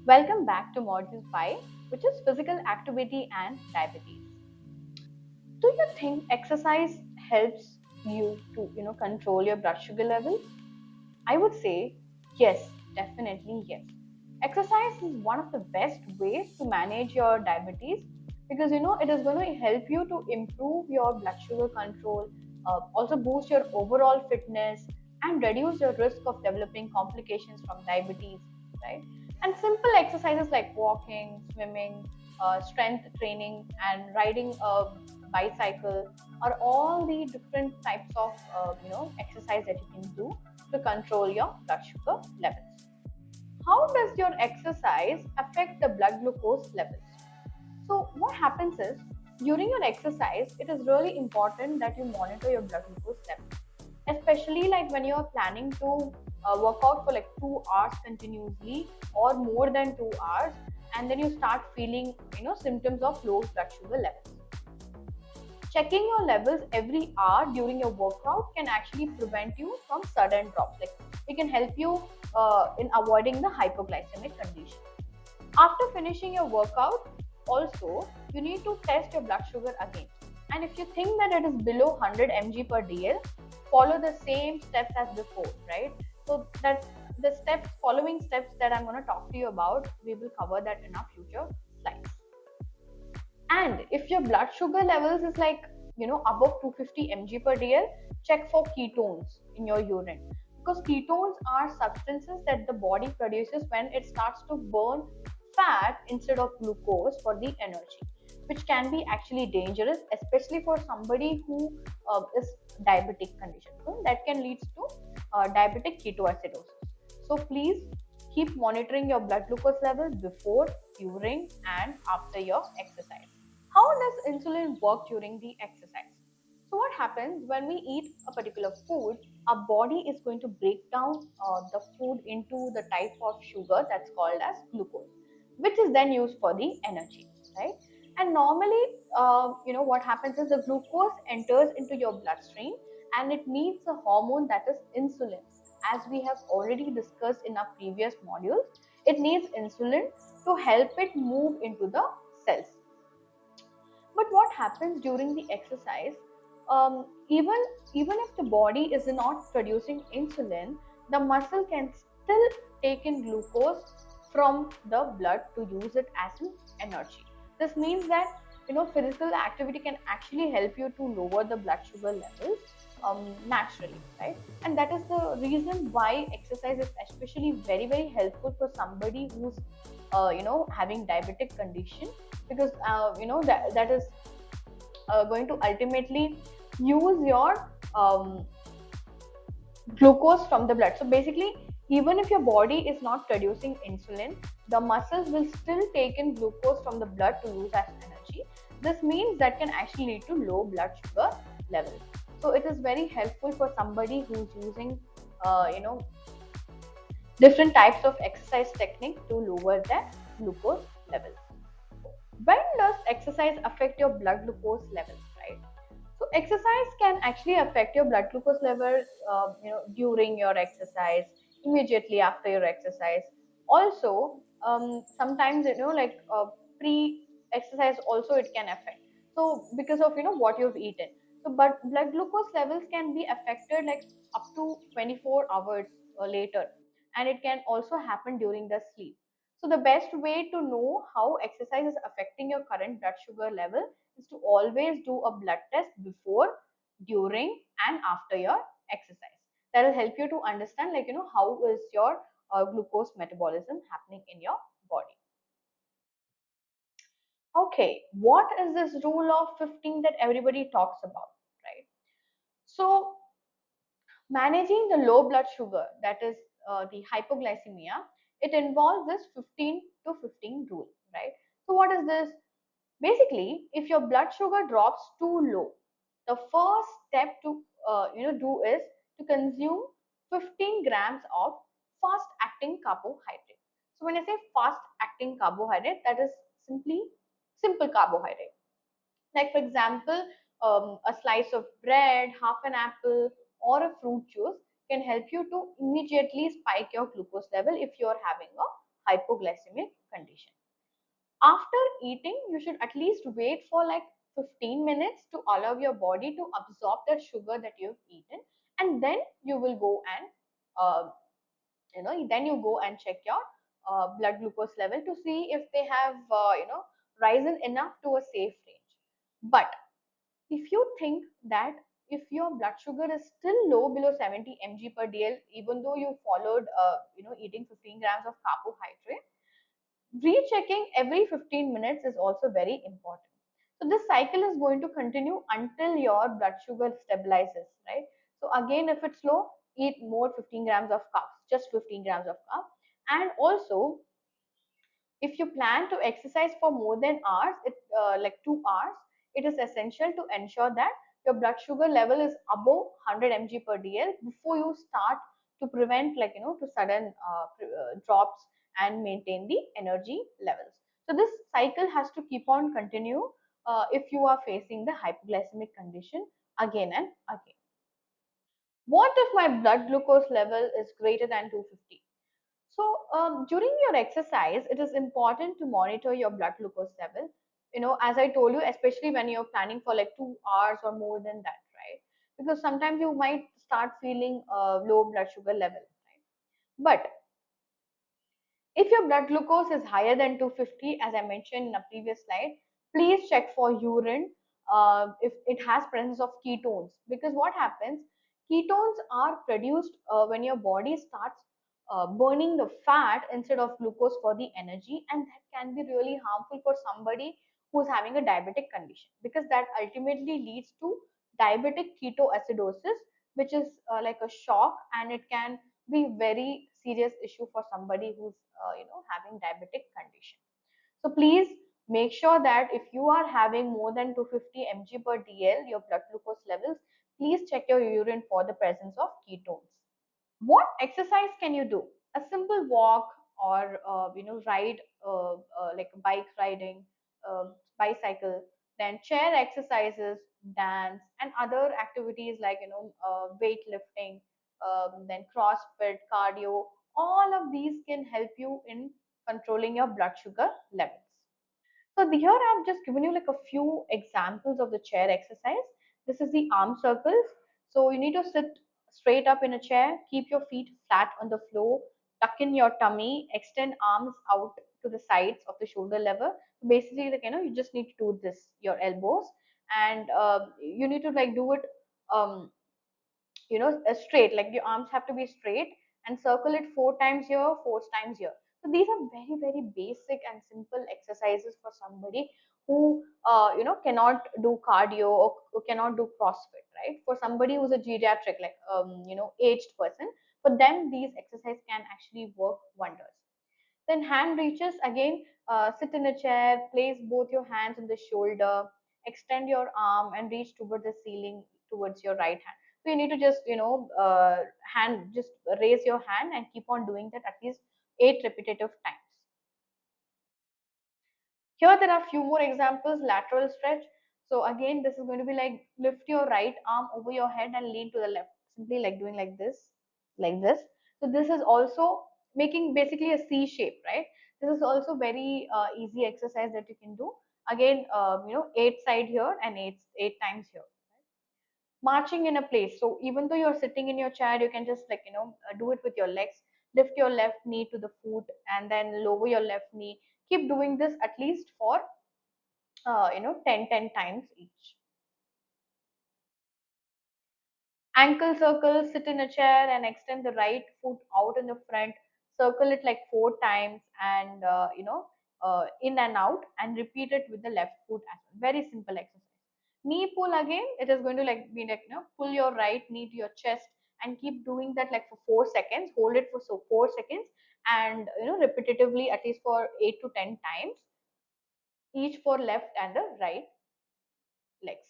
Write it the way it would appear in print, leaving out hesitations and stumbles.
Welcome back to Module 5, which is physical activity and diabetes. Do you think exercise helps you to, control your blood sugar levels? I would say yes, definitely yes. Exercise is one of the best ways to manage your diabetes because it is going to help you to improve your blood sugar control, also boost your overall fitness, and reduce your risk of developing complications from diabetes, right? And simple exercises like walking, swimming, strength training, and riding a bicycle are all the different types of exercise that you can do to control your blood sugar levels. How does your exercise affect the blood glucose levels? So, what happens is during your exercise, it is really important that you monitor your blood glucose levels, especially like when you are planning to work out for like 2 hours continuously or more than 2 hours, and then you start feeling symptoms of low blood sugar levels. Checking your levels every hour during your workout can actually prevent you from sudden drops. Like it can help you in avoiding the hypoglycemic condition. After finishing your workout, also you need to test your blood sugar again. And if you think that it is below 100 mg per dl, follow the same steps as before, right? So that the following steps that I'm going to talk to you about, we will cover that in our future slides. And if your blood sugar levels is like, above 250 mg per dl, check for ketones in your urine. Because ketones are substances that the body produces when it starts to burn fat instead of glucose for the energy, which can be actually dangerous, especially for somebody who is diabetic condition. So that can lead to diabetic ketoacidosis. So please keep monitoring your blood glucose levels before, during, and after your exercise. How does insulin work during the exercise? So what happens when we eat a particular food, our body is going to break down the food into the type of sugar that's called as glucose, which is then used for the energy, right? And normally, what happens is the glucose enters into your bloodstream and it needs a hormone that is insulin. As we have already discussed in our previous modules, it needs insulin to help it move into the cells. But what happens during the exercise? Even if the body is not producing insulin, the muscle can still take in glucose from the blood to use it as an energy. This means that physical activity can actually help you to lower the blood sugar levels naturally, right? And that is the reason why exercise is especially very helpful for somebody who's having diabetic condition, because that is going to ultimately use your glucose from the blood. So basically, even if your body is not producing insulin, the muscles will still take in glucose from the blood to use as energy. This means that can actually lead to low blood sugar levels. So it is very helpful for somebody who's using different types of exercise technique to lower their glucose levels. When does exercise affect your blood glucose levels, right? So exercise can actually affect your blood glucose level during your exercise, immediately after your exercise. Also, sometimes like pre exercise also it can affect, so because of what you've eaten. So but blood glucose levels can be affected like up to 24 hours later, and it can also happen during the sleep. So the best way to know how exercise is affecting your current blood sugar level is to always do a blood test before, during, and after your exercise. That will help you to understand, like, how is your glucose metabolism happening in your body. Okay, what is this rule of 15 that everybody talks about, right? So managing the low blood sugar, that is the hypoglycemia, it involves this 15 to 15 rule, right? So what is this? Basically, if your blood sugar drops too low, the first step to do is to consume 15 grams of fast acting carbohydrate. So when I say fast acting carbohydrate, that is simply simple carbohydrate. Like for example, a slice of bread, half an apple, or a fruit juice can help you to immediately spike your glucose level if you are having a hypoglycemic condition. After eating, you should at least wait for like 15 minutes to allow your body to absorb that sugar that you've eaten, and then you will go and then you go and check your blood glucose level to see if they have risen enough to a safe range. But if you think that if your blood sugar is still low below 70 mg per dl, even though you followed eating 15 grams of carbohydrate, rechecking every 15 minutes is also very important. So this cycle is going to continue until your blood sugar stabilizes, right? So again, if it's low, eat more 15 grams of carbs, just 15 grams of carbs. And also, if you plan to exercise for more than hours, like 2 hours, it is essential to ensure that your blood sugar level is above 100 mg per dl before you start, to prevent to sudden drops and maintain the energy levels. So this cycle has to keep on continue if you are facing the hypoglycemic condition again and again. What if my blood glucose level is greater than 250? So during your exercise, it is important to monitor your blood glucose level. As I told you, especially when you're planning for like 2 hours or more than that, right? Because sometimes you might start feeling low blood sugar level, right? But if your blood glucose is higher than 250, as I mentioned in a previous slide, please check for urine if it has presence of ketones. Because what happens, ketones are produced when your body starts burning the fat instead of glucose for the energy, and that can be really harmful for somebody who's having a diabetic condition, because that ultimately leads to diabetic ketoacidosis, which is like a shock, and it can be very serious issue for somebody who's having diabetic condition. So please make sure that if you are having more than 250 mg per dl your blood glucose levels, please check your urine for the presence of ketones. What exercise can you do? A simple walk, or ride, like bike riding, uh, bicycle, then chair exercises, dance, and other activities like weightlifting, then crossfit, cardio. All of these can help you in controlling your blood sugar levels. So here I've just given you like a few examples of the chair exercise. This is the arm circles. So you need to sit straight up in a chair, keep your feet flat on the floor, tuck in your tummy, extend arms out to the sides of the shoulder level. Basically, like you just need to do this, your elbows, and you need to like do it um, straight, like your arms have to be straight, and circle it 4 times here, 4 times here. So these are very very basic and simple exercises for somebody who cannot do cardio, or cannot do crossfit, right? For somebody who's a geriatric, like aged person, for them these exercises can actually work wonders. Then hand reaches again, sit in a chair, place both your hands on the shoulder, extend your arm and reach toward the ceiling towards your right hand. So you need to just, hand, just raise your hand and keep on doing that at least 8 repetitive times. Here there are few more examples, lateral stretch. So again, this is going to be like lift your right arm over your head and lean to the left. Simply like doing like this, like this. So this is also making basically a C shape, right? This is also very easy exercise that you can do. Again, 8 side here and eight times here. Marching in a place. So even though you're sitting in your chair, you can just like do it with your legs. Lift your left knee to the foot and then lower your left knee. Keep doing this at least for 10 times each. Ankle circle, sit in a chair and extend the right foot out in the front. Circle it like 4 times, and in and out, and repeat it with the left foot as well. Very simple exercise. Knee pull again. It is going to like be like pull your right knee to your chest and keep doing that like for 4 seconds. Hold it for 4 seconds, and repetitively at least for 8 to 10 times, each for left and the right legs.